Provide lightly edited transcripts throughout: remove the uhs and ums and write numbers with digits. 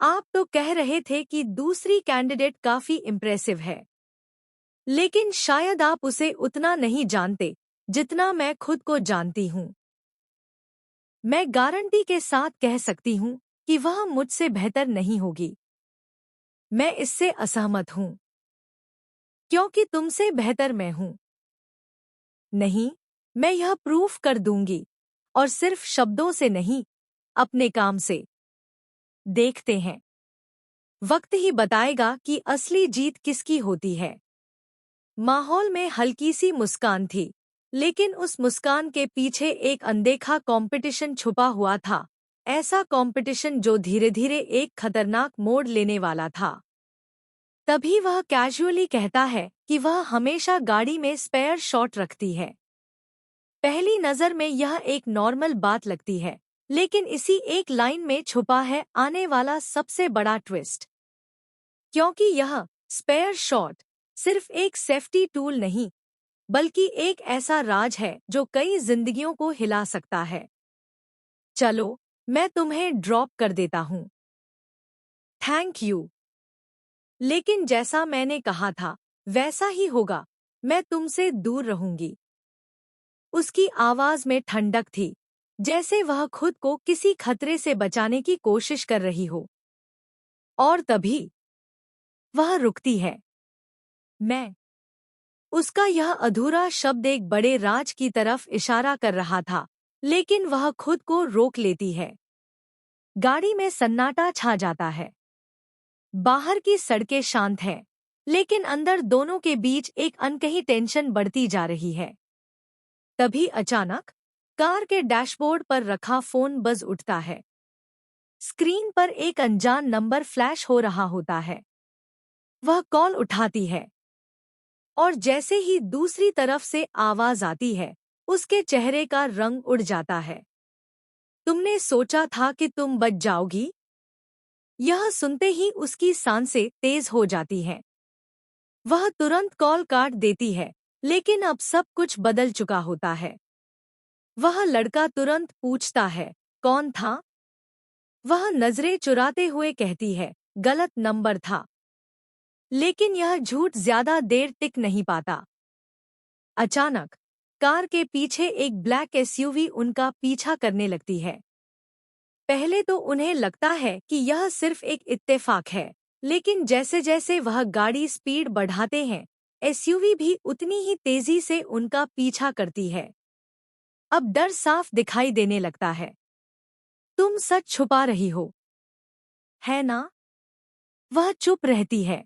आप तो कह रहे थे कि दूसरी कैंडिडेट काफी इम्प्रेसिव है, लेकिन शायद आप उसे उतना नहीं जानते जितना मैं खुद को जानती हूँ। मैं गारंटी के साथ कह सकती हूँ कि वह मुझसे बेहतर नहीं होगी। मैं इससे असहमत हूँ, क्योंकि तुमसे बेहतर मैं हूँ। नहीं, मैं यह प्रूफ कर दूंगी, और सिर्फ शब्दों से नहीं, अपने काम से। देखते हैं। वक्त ही बताएगा कि असली जीत किसकी होती है। माहौल में हल्की सी मुस्कान थी, लेकिन उस मुस्कान के पीछे एक अनदेखा कंपटीशन छुपा हुआ था। ऐसा कंपटीशन जो धीरे धीरे एक खतरनाक मोड़ लेने वाला था। तभी वह कैजुअली कहता है कि वह हमेशा गाड़ी में स्पेयर शॉट रखती है। पहली नज़र में यह एक नॉर्मल बात लगती है, लेकिन इसी एक लाइन में छुपा है आने वाला सबसे बड़ा ट्विस्ट। क्योंकि यह स्पेयर शॉट सिर्फ एक सेफ्टी टूल नहीं, बल्कि एक ऐसा राज है जो कई जिंदगियों को हिला सकता है। चलो, मैं तुम्हें ड्रॉप कर देता हूँ। Thank you. लेकिन जैसा मैंने कहा था, वैसा ही होगा। मैं तुमसे दूर रहूंगी। उसकी आवाज में ठंडक थी, जैसे वह खुद को किसी खतरे से बचाने की कोशिश कर रही हो। और तभी वह रुकती है। मैं। उसका यह अधूरा शब्द एक बड़े राज की तरफ इशारा कर रहा था, लेकिन वह खुद को रोक लेती है। गाड़ी में सन्नाटा छा जाता है। बाहर की सड़कें शांत हैं, लेकिन अंदर दोनों के बीच एक अनकही टेंशन बढ़ती जा रही है। तभी अचानक कार के डैशबोर्ड पर रखा फोन बज उठता है। स्क्रीन पर एक अनजान नंबर फ्लैश हो रहा होता है। वह कॉल उठाती है, और जैसे ही दूसरी तरफ से आवाज आती है, उसके चेहरे का रंग उड़ जाता है। तुमने सोचा था कि तुम बच जाओगी? यह सुनते ही उसकी सांसें तेज हो जाती हैं। वह तुरंत कॉल काट देती है, लेकिन अब सब कुछ बदल चुका होता है। वह लड़का तुरंत पूछता है, कौन था? वह नजरें चुराते हुए कहती है, गलत नंबर था। लेकिन यह झूठ ज्यादा देर टिक नहीं पाता। अचानक कार के पीछे एक ब्लैक एसयूवी उनका पीछा करने लगती है। पहले तो उन्हें लगता है कि यह सिर्फ एक इत्तेफाक है, लेकिन जैसे जैसे वह गाड़ी स्पीड बढ़ाते हैं, एसयूवी भी उतनी ही तेजी से उनका पीछा करती है। अब डर साफ दिखाई देने लगता है। तुम सच छुपा रही हो, है ना? वह चुप रहती है।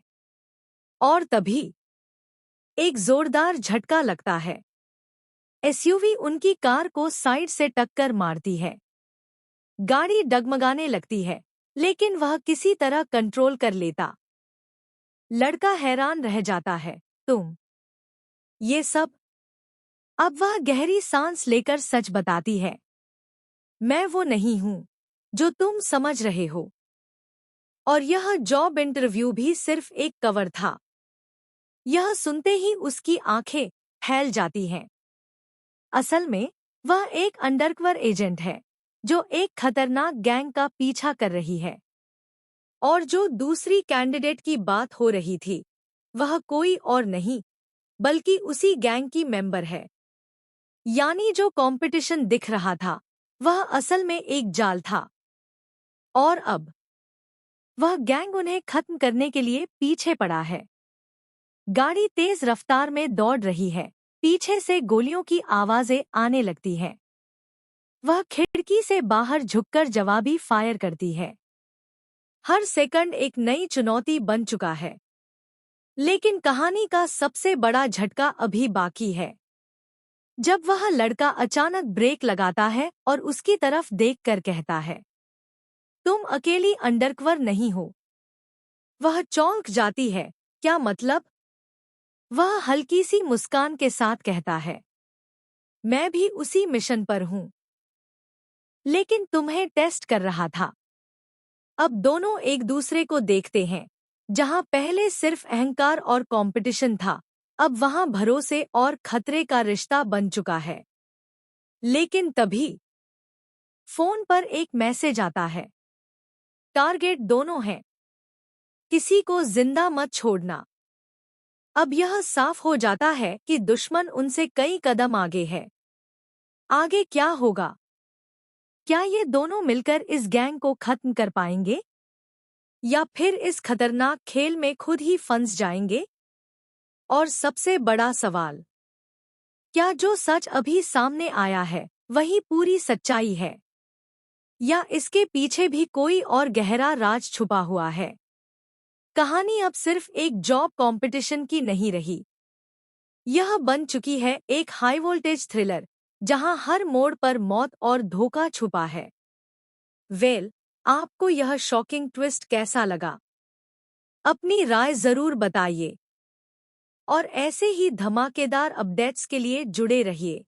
और तभी एक जोरदार झटका लगता है। एसयूवी उनकी कार को साइड से टक्कर मारती है। गाड़ी डगमगाने लगती है, लेकिन वह किसी तरह कंट्रोल कर लेता। लड़का हैरान रह जाता है। तुम ये सब? अब वह गहरी सांस लेकर सच बताती है। मैं वो नहीं हूं जो तुम समझ रहे हो। और यह जॉब इंटरव्यू भी सिर्फ एक कवर था। यह सुनते ही उसकी आंखें फैल जाती हैं। असल में वह एक अंडरकवर एजेंट है, जो एक खतरनाक गैंग का पीछा कर रही है। और जो दूसरी कैंडिडेट की बात हो रही थी, वह कोई और नहीं, बल्कि उसी गैंग की मेंबर है। यानी जो कंपटीशन दिख रहा था, वह असल में एक जाल था। और अब वह गैंग उन्हें खत्म करने के लिए पीछे पड़ा है। गाड़ी तेज रफ्तार में दौड़ रही है। पीछे से गोलियों की आवाजें आने लगती हैं। वह खिड़की से बाहर झुककर जवाबी फायर करती है। हर सेकंड एक नई चुनौती बन चुका है। लेकिन कहानी का सबसे बड़ा झटका अभी बाकी है। जब वह लड़का अचानक ब्रेक लगाता है और उसकी तरफ देखकर कहता है, तुम अकेली अंडरकवर नहीं हो। वह चौंक जाती है। क्या मतलब? वह हल्की सी मुस्कान के साथ कहता है, मैं भी उसी मिशन पर हूं, लेकिन तुम्हें टेस्ट कर रहा था। अब दोनों एक दूसरे को देखते हैं। जहां पहले सिर्फ अहंकार और कंपटीशन था, अब वहां भरोसे और खतरे का रिश्ता बन चुका है। लेकिन तभी फोन पर एक मैसेज आता है। टारगेट दोनों हैं। किसी को जिंदा मत छोड़ना। अब यह साफ हो जाता है कि दुश्मन उनसे कई कदम आगे है। आगे क्या होगा? क्या ये दोनों मिलकर इस गैंग को खत्म कर पाएंगे, या फिर इस खतरनाक खेल में खुद ही फंस जाएंगे? और सबसे बड़ा सवाल, क्या जो सच अभी सामने आया है वही पूरी सच्चाई है, या इसके पीछे भी कोई और गहरा राज छुपा हुआ है? कहानी अब सिर्फ एक जॉब कंपटीशन की नहीं रही। यह बन चुकी है एक हाई वोल्टेज थ्रिलर, जहां हर मोड़ पर मौत और धोखा छुपा है। आपको यह शॉकिंग ट्विस्ट कैसा लगा? अपनी राय जरूर बताइए। और ऐसे ही धमाकेदार अपडेट्स के लिए जुड़े रहिए।